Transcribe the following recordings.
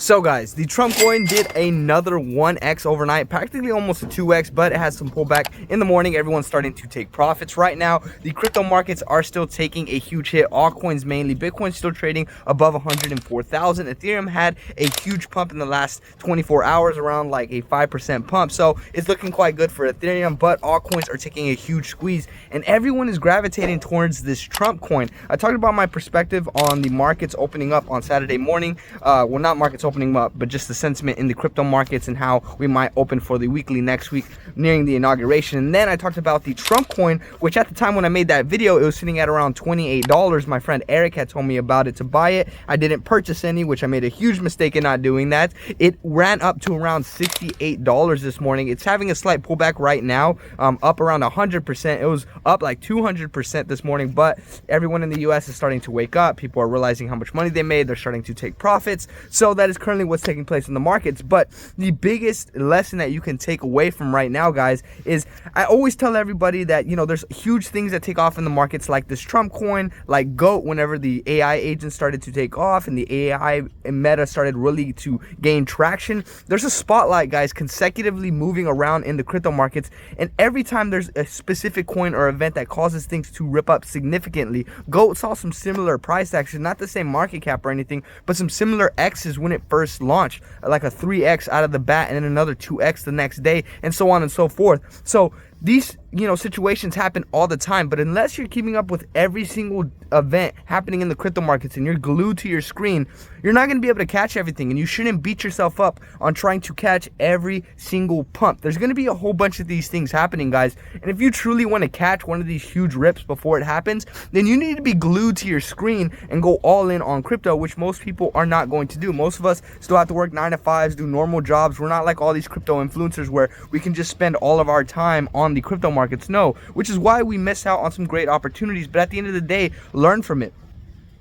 So guys, the Trump coin did another 1x overnight, practically almost a 2x, but it has some pullback in the morning. Everyone's starting to take profits right now. The crypto markets are still taking a huge hit. Altcoins mainly. Bitcoin's still trading above 104,000. Ethereum had a huge pump in the last 24 hours, around like a 5% pump. So it's looking quite good for Ethereum, but altcoins are taking a huge squeeze, and everyone is gravitating towards this Trump coin. I talked about my perspective on the markets opening up on Saturday morning. Well, not markets opening up, but just the sentiment in the crypto markets and how we might open for the weekly next week nearing the inauguration. And then I talked about the Trump coin, which at the time when I made that video, it was sitting at around $28. My friend Eric had told me about it to buy it. I didn't purchase any, which I made a huge mistake in not doing that. It ran up to around $68 this morning. It's having a slight pullback right now, up around 100%. It was up like 200% this morning, but everyone in the US is starting to wake up. People are realizing how much money they made. They're starting to take profits. So that is currently what's taking place in the markets. But the biggest lesson that you can take away from right now, guys, is I always tell everybody that, you know, there's huge things that take off in the markets, like this Trump coin, like GOAT, whenever the AI agents started to take off and the AI meta started really to gain traction. There's a spotlight, guys, consecutively moving around in the crypto markets, and every time there's a specific coin or event that causes things to rip up significantly. GOAT saw some similar price action, not the same market cap or anything, but some similar X's when it first launched, like a 3x out of the bat and then another 2x the next day, and so on and so forth. So these, you know, situations happen all the time, but unless you're keeping up with every single event happening in the crypto markets and you're glued to your screen, you're not going to be able to catch everything, and you shouldn't beat yourself up on trying to catch every single pump. There's going to be a whole bunch of these things happening, guys, and if you truly want to catch one of these huge rips before it happens, then you need to be glued to your screen and go all in on crypto, which most people are not going to do. Most of us still have to work 9 to 5s, do normal jobs. We're not like all these crypto influencers where we can just spend all of our time on the crypto markets. No, which is why we miss out on some great opportunities, but at the end of the day, learn from it.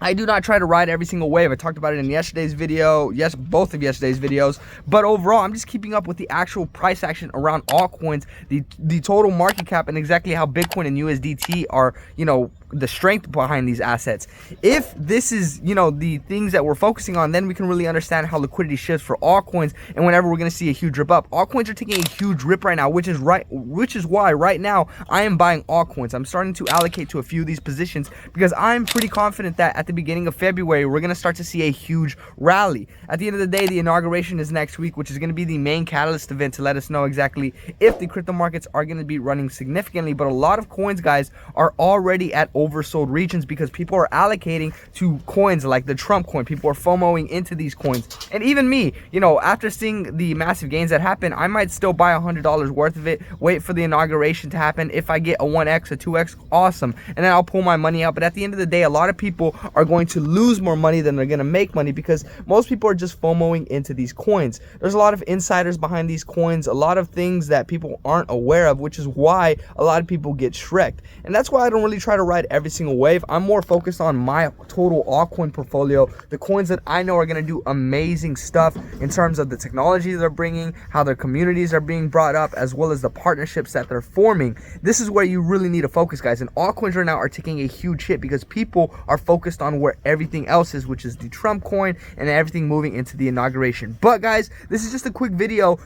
I do not try to ride every single wave. I talked about it in yesterday's video, yes, both of yesterday's videos, but overall, I'm just keeping up with the actual price action around altcoins, the total market cap, and exactly how Bitcoin and USDT are, you know, the strength behind these assets. If this is, you know, the things that we're focusing on, then we can really understand how liquidity shifts for altcoins, and whenever we're going to see a huge rip up. Altcoins are taking a huge rip right now, which is why right now I am buying altcoins. I'm starting to allocate to a few of these positions because I'm pretty confident that at the beginning of February we're going to start to see a huge rally. At the end of the day, the inauguration is next week, which is going to be the main catalyst event to let us know exactly if the crypto markets are going to be running significantly. But a lot of coins, guys, are already at oversold regions because people are allocating to coins like the Trump coin. People are FOMOing into these coins, and even me, you know, after seeing the massive gains that happen, I might still buy $100 worth of it, wait for the inauguration to happen. If I get a 1x, a 2x, awesome, and then I'll pull my money out. But at the end of the day, a lot of people are going to lose more money than they're going to make money because most people are just FOMOing into these coins. There's a lot of insiders behind these coins, a lot of things that people aren't aware of, which is why a lot of people get shreked. And that's why I don't really try to ride every single wave. I'm more focused on my total altcoin portfolio, the coins that I know are going to do amazing stuff in terms of the technology they're bringing, how their communities are being brought up, as well as the partnerships that they're forming. This is where you really need to focus, guys. And altcoins right now are taking a huge hit because people are focused on where everything else is, which is the Trump coin and everything moving into the inauguration. But guys, this is just a quick video.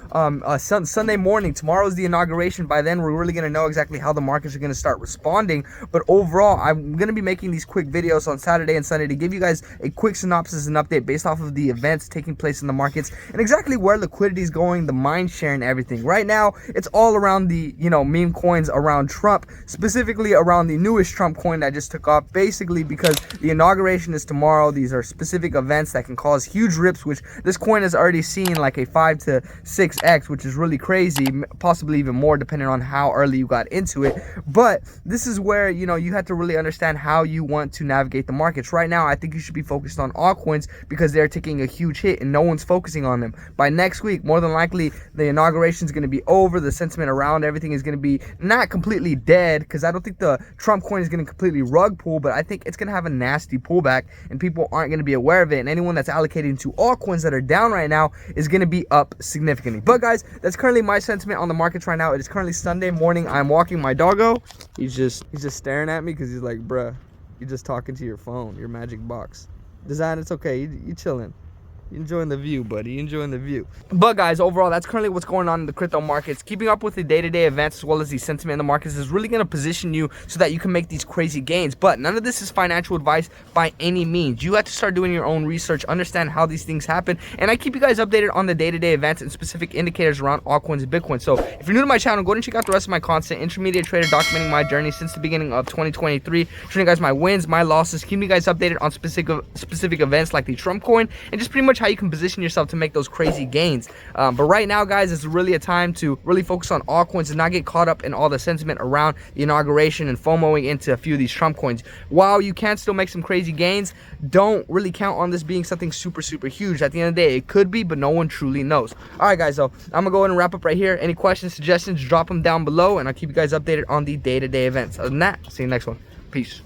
Sunday morning, tomorrow's the inauguration. By then we're really going to know exactly how the markets are going to start responding. But overall, I'm going to be making these quick videos on Saturday and Sunday to give you guys a quick synopsis and update based off of the events taking place in the markets and exactly where liquidity is going, the mind share and everything. Right now, it's all around the, you know, meme coins around Trump, specifically around the newest Trump coin that just took off, basically because the inauguration is tomorrow. These are specific events that can cause huge rips, which this coin has already seen like a 5 to 6x, which is really crazy, possibly even more depending on how early you got into it. But this is where, you know, you have to really understand how you want to navigate the markets. Right now, I think you should be focused on altcoins because they're taking a huge hit and no one's focusing on them. By next week, more than likely, the inauguration is going to be over. The sentiment around everything is going to be not completely dead because I don't think the Trump coin is going to completely rug pull, but I think it's going to have a nasty pullback and people aren't going to be aware of it. And anyone that's allocating to altcoins that are down right now is going to be up significantly. But guys, that's currently my sentiment on the markets right now. It is currently Sunday morning. I'm walking my doggo. He's just staring at me because he's like, bruh, you're just talking to your phone, your magic box. Design, it's okay. You chilling. Enjoying the view, buddy. Enjoying the view. But guys, overall, that's currently what's going on in the crypto markets. Keeping up with the day-to-day events as well as the sentiment in the markets is really going to position you so that you can make these crazy gains. But none of this is financial advice by any means. You have to start doing your own research, understand how these things happen, and I keep you guys updated on the day-to-day events and specific indicators around altcoins and Bitcoin. So if you're new to my channel, go ahead and check out the rest of my content. Intermediate trader documenting my journey since the beginning of 2023, showing you guys my wins, my losses, keeping you guys updated on specific events like the Trump coin, and just pretty much how you can position yourself to make those crazy gains. But right now, guys, it's really a time to really focus on altcoins and not get caught up in all the sentiment around the inauguration and FOMOing into a few of these Trump coins. While you can still make some crazy gains, don't really count on this being something super huge. At the end of the day, it could be, but no one truly knows. All right, guys, so I'm gonna go ahead and wrap up right here. Any questions, suggestions, drop them down below, and I'll keep you guys updated on the day-to-day events. Other than that, see you next one. Peace.